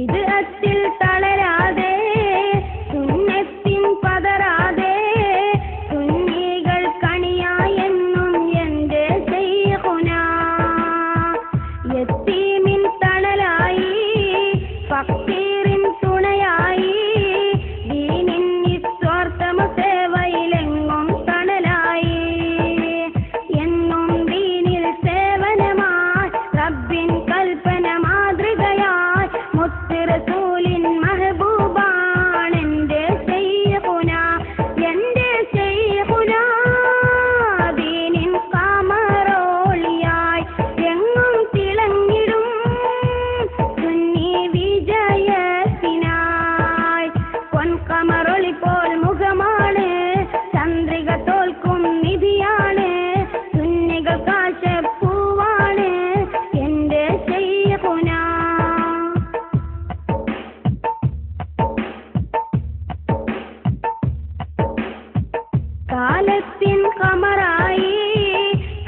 ബിദ്അത്തിൽ തളരാതെ സുന്നത്തിൻ പതറാതെ സുന്നികൾ കണിയായെന്നും എൻ്റെ ശൈഖുനാ യതീമിൻ തണലായി ഫഖീറിൻ തുണയായി ദീനിൻ നിസ്വാർത്ഥ സേവയിലെങ്ങും തണലായി എന്നും ദീനിൽ സേവനമായി റബ്ബിൻ കൽപ്പന മാതൃകയായി മുത്ത് റസൂലിൻ മെഹബൂബാണ് എൻ്റെ ശൈഖുനാ ദീനിൻ കാമറോളിയായി എങ്ങും തിളങ്ങിടും സുന്നി വിജയത്തിനായി പൊൻകമറൊളി പോൽ മുഖമാണ് ചന്ദ്രിക തോൽക്കും നിധിയാണ് സുന്നികൾ കാശപ്പൂവാണ് എൻ്റെ ശൈഖുനാ കാലത്തിൻ കമറായി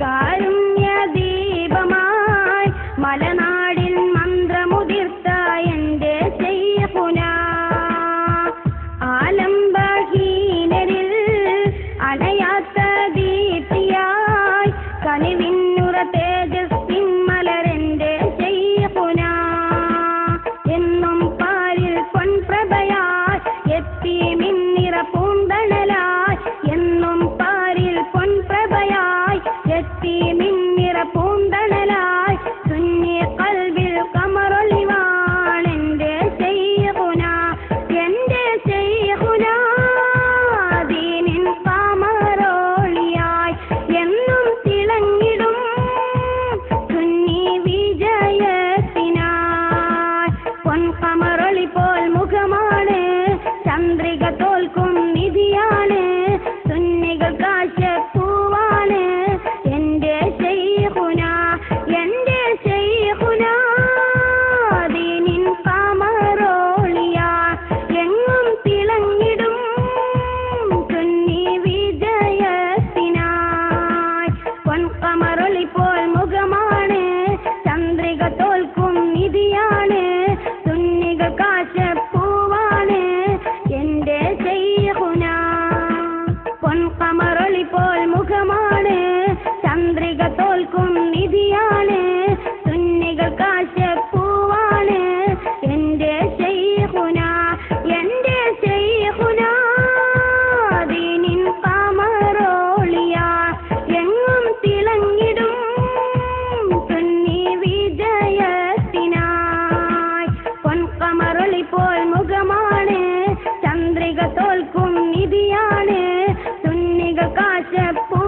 കാരുണ്യ ദീപമായി മലനാടിൽ മന്ത്രമുതിർത്ത എൻ്റെ ശൈഖുനാ ആലംബഹീനരിൽ അണയാത്ത ദീപ്തിയായി കനിവിന്നുറ തേജസ്സിൻ മലരെൻ്റെ ശൈഖുനാ എന്നും പാരിൽ പൊൻപ്രഭയായി യതീമിൻ നിറ പൂന്തണലായി എന്നും പാരിൽ പൊൻപ്രഭയായി യതീമിൻ നിറ പൂന്തണലായി സുന്നി ഖൽബിൽ കമറൊളിവാണ് എൻ്റെ ശൈഖുനാ ദീനിൻ കാമറോളിയായി എന്നും തിളങ്ങിടും സുന്നി വിജയത്തിനായി പൊൻകമറൊളി പോൽ മുഖമാണ് ചന്ദ്രിക തോൽക്കും നിധിയാണ് സുന്നികൾ കാശപ്പൂവാണ് എൻ്റെ ശൈഖുനാ ദീനിൻ കാമറോളിയായി എങ്ങും തിളങ്ങിടും സുന്നി വിജയത്തിനായി പൊൻകമറൊളി പോൽ മുഖമാണ് ചന്ദ്രിക തോൽക്കും നിധിയാണ് സുന്നികൾ കാശപ്പൂവാണ് എൻ്റെ ശൈഖുനാ പൊൻകമറൊളി പോൽ മുഖമാണ് ചന്ദ്രിക തോൽക്കും നിധിയാണ് സുന്നികൾ കാശപ്പൂവാണ് എൻ്റെ ശൈഖുനാ ദീനിൻ കാമറോളിയായി എങ്ങും തിളങ്ങിടും സുന്നി വിജയത്തിനായി പൊൻകമറൊളി പോൽ മുഖമാണ് ചന്ദ്രിക തോൽക്കും നിധിയാണ് സുന്നികൾ കാശപ്പൂ